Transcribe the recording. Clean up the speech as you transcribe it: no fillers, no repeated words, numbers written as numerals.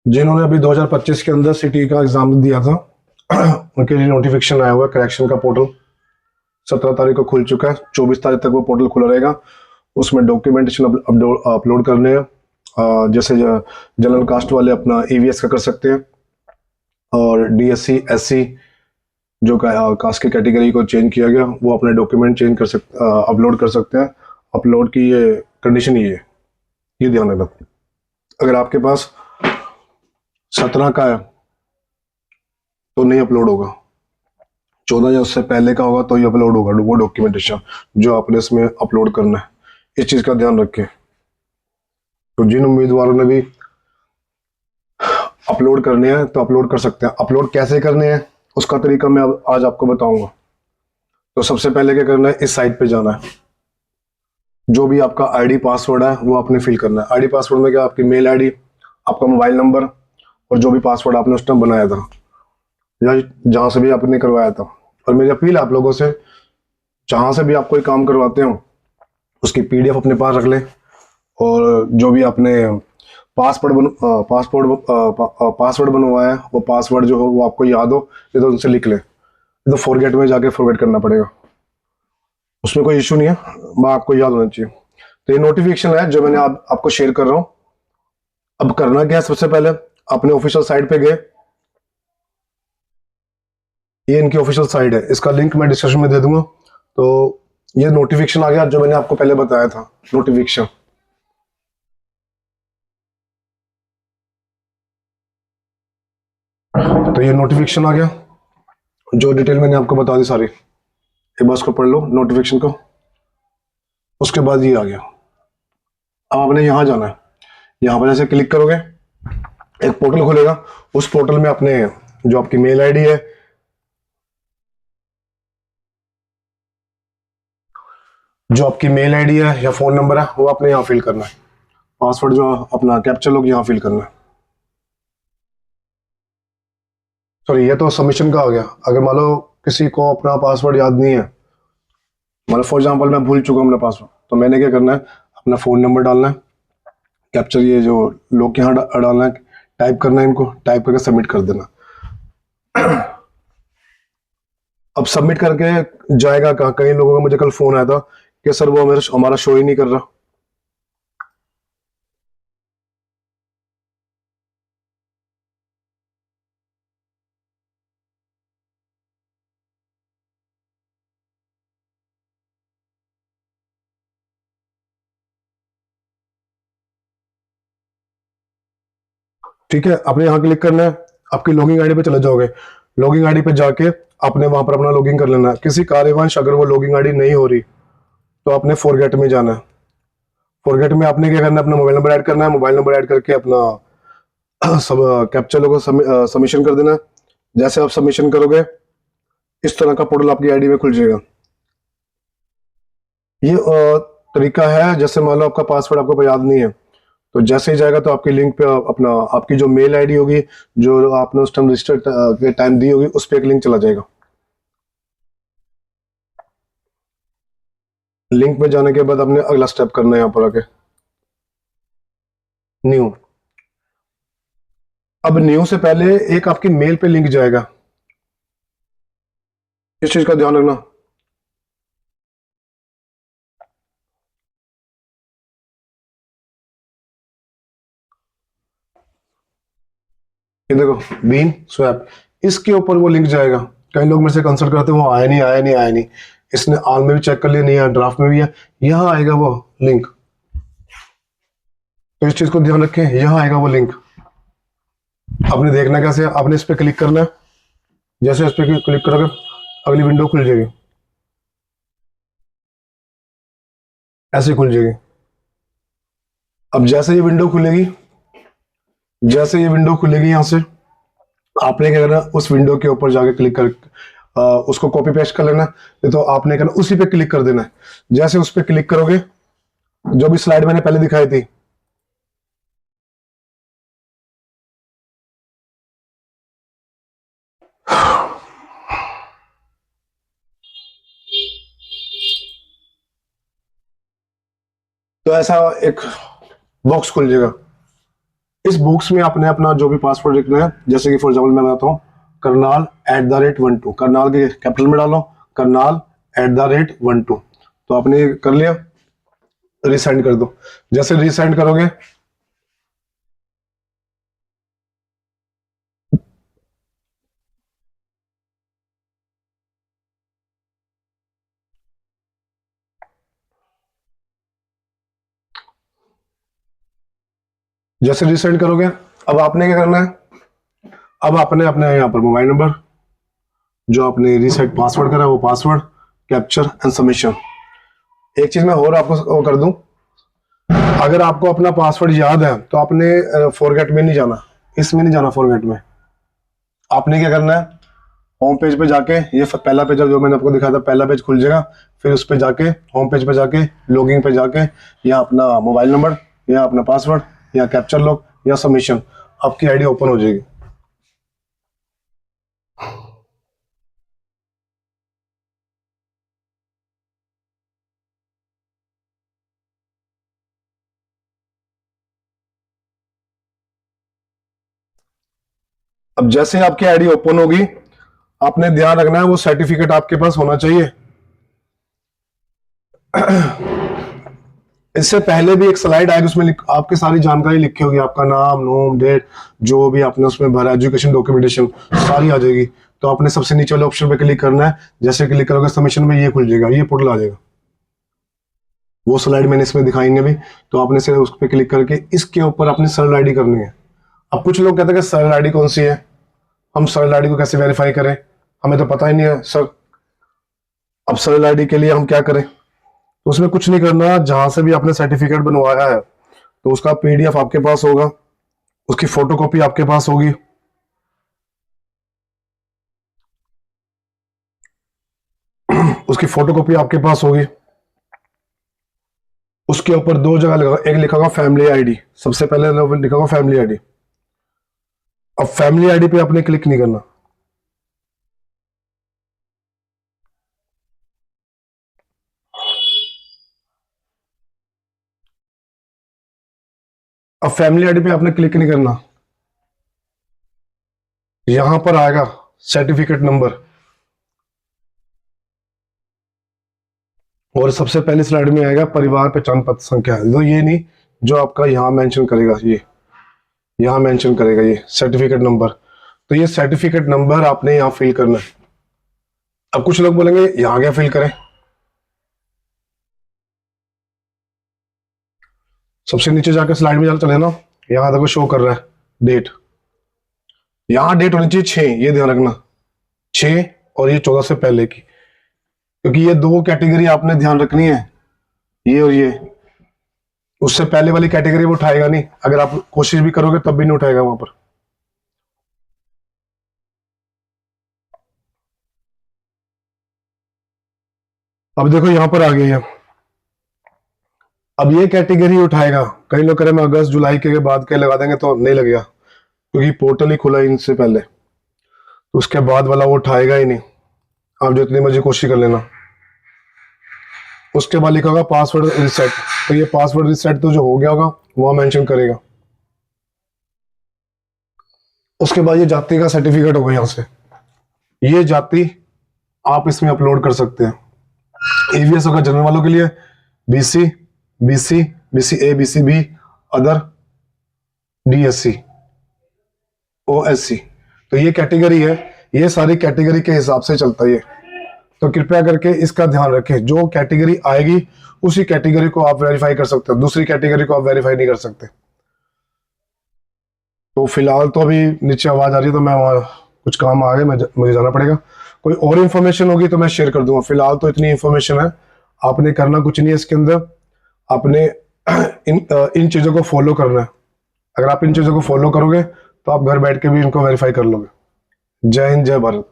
जिन्होंने अभी 2025 के अंदर सिटी का एग्जाम दिया था उनके लिए नोटिफिकेशन आया हुआ है। करेक्शन का पोर्टल 17 तारीख को खुल चुका है। 24 तारीख तक वो पोर्टल खुला रहेगा। उसमें डॉक्यूमेंटेशन अपलोड करने हैं। जैसे जनरल कास्ट वाले अपना ईवीएस का कर सकते हैं, और डीएससी एससी जो कास्ट की कैटेगरी को चेंज किया गया वो अपने डॉक्यूमेंट चेंज कर सकते अपलोड कर सकते हैं। अपलोड की ये कंडीशन ही है, ये ध्यान रखना। अगर आपके पास 17 का है तो नहीं अपलोड होगा, 14 या उससे पहले का होगा तो ही अपलोड होगा वो डॉक्यूमेंटेशन जो आपने इसमें अपलोड करना है। इस चीज़ का ध्यान रखें। तो जिन उम्मीदवारों ने भी अपलोड करने हैं तो अपलोड कर सकते हैं। अपलोड कैसे करने हैं उसका तरीका मैं अब आज आपको बताऊंगा। तो सबसे पहले क्या करना है, इस साइट पे जाना है। जो भी आपका आईडी पासवर्ड है वो आपने फिल करना है। आईडी पासवर्ड में क्या, आपकी मेल आईडी, आपका मोबाइल नंबर, और जो भी पासवर्ड आपने उस टाइम बनाया था या जहां से भी आपने करवाया था। और मेरी अपील है आप लोगों से, जहां से भी आप कोई काम करवाते हो उसकी पीडीएफ अपने पास रख लें। और जो भी आपने पासवर्ड बनवाया है वो पासवर्ड जो हो वो आपको याद हो, ये तो उनसे लिख लें। ये तो फॉरगेट में जाके फॉरगेट करना पड़ेगा, उसमें कोई इशू नहीं है, मैं आपको याद होना चाहिए। तो ये नोटिफिकेशन है जो मैंने आपको शेयर कर रहा हूँ। अब करना क्या है, सबसे पहले अपने ऑफिशियल साइट पे गए। ये इनकी ऑफिशियल साइट है, इसका लिंक मैं डिस्क्रिप्शन में दे दूंगा। तो ये नोटिफिकेशन आ गया जो मैंने आपको पहले बताया था, नोटिफिकेशन। तो ये नोटिफिकेशन आ गया, जो डिटेल मैंने आपको बता दी सारी। एक बार उसको पढ़ लो नोटिफिकेशन को। उसके बाद ये आ गया। अब आपने यहाँ जाना है। यहाँ पर जैसे क्लिक करोगे एक पोर्टल खुलेगा। उस पोर्टल में अपने जो आपकी मेल आईडी है, जो आपकी मेल आईडी है या फोन नंबर है वो आपने यहाँ फिल करना है। पासवर्ड जो अपना कैप्चर लोग यहाँ फिल करना है। सॉरी, ये तो सबमिशन का आ गया। अगर मान लो किसी को अपना पासवर्ड याद नहीं है, मतलब फॉर एग्जांपल मैं भूल चुका हूँ अपना पासवर्ड, तो मैंने क्या करना है, अपना फ़ोन नंबर डालना है, कैप्चर ये जो लोग यहाँ डालना है, टाइप करना है, इनको टाइप करके सबमिट कर देना। अब सबमिट करके जाएगा कहाँ, कई लोगों का मुझे कल फ़ोन आया था कि सर वो हमारा शो ही नहीं कर रहा। ठीक है, आपने यहाँ क्लिक करना है, आपकी लॉगिंग आईडी पे चले जाओगे। लॉगिंग आईडी पे जाके आपने वहां पर अपना लॉगिन कर लेना है। किसी कार्यवश अगर वो लॉगिंग आईडी नहीं हो रही तो आपने फॉरगेट में जाना है। फॉरगेट में आपने क्या करना है, अपना मोबाइल नंबर ऐड करना है। मोबाइल नंबर ऐड करके अपना सब कैप्चा लोगों को सबमिशन कर देना है। जैसे आप सबमिशन करोगे इस तरह का पोर्टल आपकी आईडी में खुल जाएगा। ये तरीका है, जैसे मान लो आपका पासवर्ड आपको याद नहीं है, तो जैसे ही जाएगा तो आपकी लिंक पे अपना आपकी जो मेल आईडी होगी जो आपने उस टाइम रजिस्टर के टाइम दी होगी उस पर एक लिंक चला जाएगा। लिंक में जाने के बाद आपने अगला स्टेप करना है, यहाँ पर आके न्यू। अब न्यू से पहले एक आपकी मेल पे लिंक जाएगा, इस चीज का ध्यान रखना। ये देखो, बीन स्वैप, इसके ऊपर वो लिंक जाएगा। कई लोग मेरे से कंसल्ट करते हैं वो आया नहीं आया नहीं आया नहीं। इसने ऑन में भी चेक कर लिया, नहीं है, ड्राफ्ट में भी है, यहाँ आएगा वो लिंक। तो इस चीज को ध्यान रखें, यहाँ आएगा वो लिंक। आपने देखना कैसे है, आपने इस पर क्लिक करना है। जैसे इस पर क्लिक करोगे अगली विंडो खुल जाएगी, ऐसे खुल जाएगी। अब जैसे ये विंडो खुलेगी, जैसे ये विंडो खुलेगी यहाँ से आपने क्या करना, उस विंडो के ऊपर जाके क्लिक कर उसको कॉपी पेस्ट कर लेना है। नहीं तो आपने करना उसी पे क्लिक कर देना है। जैसे उस पर क्लिक करोगे, जो भी स्लाइड मैंने पहले दिखाई थी, तो ऐसा एक बॉक्स खुल जाएगा। इस बॉक्स में आपने अपना जो भी पासवर्ड लिखना है, जैसे कि फॉर एग्जाम्पल मैं बताता हूँ, करनाल@12 करनाल के कैपिटल में डालो, करनाल@12। तो आपने ये कर लिया, रिसेंड कर दो। जैसे रिसेंड करोगे जैसे रिसेंड करोगे, अब आपने क्या करना है, अब आपने अपने यहाँ पर मोबाइल नंबर, जो आपने रीसेट पासवर्ड करा वो पासवर्ड, कैप्चर एंड सबमिशन। एक चीज मैं और आपको वो कर दूं, अगर आपको अपना पासवर्ड याद है तो आपने फॉरगेट में नहीं जाना, इसमें नहीं जाना फॉरगेट में। आपने क्या करना है, होम पेज पे जाके, ये पहला पेज जो मैंने आपको दिखाया था, पहला पेज खुल जाएगा। फिर उस पे जाके, होम पेज पे जाके, लॉगिंग पे जाके, या अपना मोबाइल नंबर, या अपना पासवर्ड, या कैप्चर लॉक, या सबमिशन, आपकी आईडी ओपन हो जाएगी। अब जैसे आपकी आईडी ओपन होगी, आपने ध्यान रखना है वो सर्टिफिकेट आपके पास होना चाहिए। इससे पहले भी एक स्लाइड आएगी, उसमें आपकी सारी जानकारी लिखी होगी, आपका नाम, नोम, डेट, जो भी आपने उसमें भरा, एजुकेशन डॉक्यूमेंटेशन सारी आ जाएगी। तो आपने सबसे नीचे वाले ऑप्शन पे क्लिक करना है। जैसे क्लिक करोगे सबमिशन में ये खुल जाएगा, ये पोर्टल आ जाएगा। वो स्लाइड मैंने इसमें दिखाई नहीं अभी, तो आपने सिर्फ उस पर क्लिक करके इसके ऊपर अपनी सरल आईडी करनी है। अब कुछ लोग कहते हैं कि सरल आईडी कौन सी है, हम सरल आईडी को कैसे वेरीफाई करें, हमें तो पता ही नहीं है सर। अब सरल आईडी के लिए हम क्या करें, तो उसमें कुछ नहीं करना, जहां से भी आपने सर्टिफिकेट बनवाया है तो उसका पीडीएफ आपके पास होगा, उसकी फोटोकॉपी आपके पास होगी। उसकी फोटोकॉपी आपके पास होगी। उसके ऊपर दो जगह लिखा, एक लिखा होगा फैमिली आईडी, सबसे पहले लिखा होगा फैमिली आईडी। अब फैमिली आईडी पे आपने क्लिक नहीं करना। अब फैमिली आईडी पे आपने क्लिक नहीं करना, यहां पर आएगा सर्टिफिकेट नंबर, और सबसे पहले स्लाइड में आएगा परिवार पहचान पत्र संख्या। तो ये नहीं, जो आपका यहां मेंशन करेगा, ये यहां मेंशन करेगा ये सर्टिफिकेट नंबर। तो ये सर्टिफिकेट नंबर आपने यहां फिल करना है। अब कुछ लोग बोलेंगे यहां क्या फिल करें, सबसे नीचे जाकर स्लाइड में चले ना, यहां देखो शो कर रहा है डेट, यहां डेट होनी चाहिए 6, ये ध्यान रखना, 6, और ये 14 से पहले की, क्योंकि ये दो कैटेगरी आपने ध्यान रखनी है, ये और ये। उससे पहले वाली कैटेगरी वो उठाएगा नहीं, अगर आप कोशिश भी करोगे तब भी नहीं उठाएगा वहां पर। अब देखो यहां पर आ गया, अब ये कैटेगरी उठाएगा। कई लोग कह रहे हैं मैं अगस्त जुलाई के बाद के लगा देंगे, तो नहीं लगेगा, क्योंकि पोर्टल ही खुला है इनसे पहले, तो उसके बाद वाला वो उठाएगा ही नहीं, आप जितनी मर्जी कोशिश कर लेना। उसके बाद लिखा होगा पासवर्ड रिसेट, तो ये पासवर्ड रिसेट तो जो हो गया होगा वहां मेंशन करेगा। उसके बाद ये जाति का सर्टिफिकेट होगा, यहां से ये जाति आप इसमें अपलोड कर सकते हैं। ईवीएस होगा जनरल वालों के लिए, BC, BC, BC A, BC B, other, DSC, OSC. तो ये कैटेगरी है, ये सारी कैटेगरी के हिसाब से चलता है ये। तो कृपया करके इसका ध्यान रखें, जो कैटेगरी आएगी उसी कैटेगरी को आप वेरीफाई कर सकते हो, दूसरी कैटेगरी को आप वेरीफाई नहीं कर सकते। तो फिलहाल तो अभी नीचे आवाज आ रही है, तो मैं वहाँ कुछ काम आ गया, मुझे जाना पड़ेगा। कोई और इन्फॉर्मेशन होगी तो मैं शेयर कर दूंगा, फिलहाल तो इतनी इन्फॉर्मेशन है। आपने करना कुछ नहीं है इसके अंदर, आपने इन चीजों को फॉलो करना है। अगर आप इन चीजों को फॉलो करोगे तो आप घर बैठ के भी इनको वेरीफाई कर लोगे। जय हिंद, जय भारत।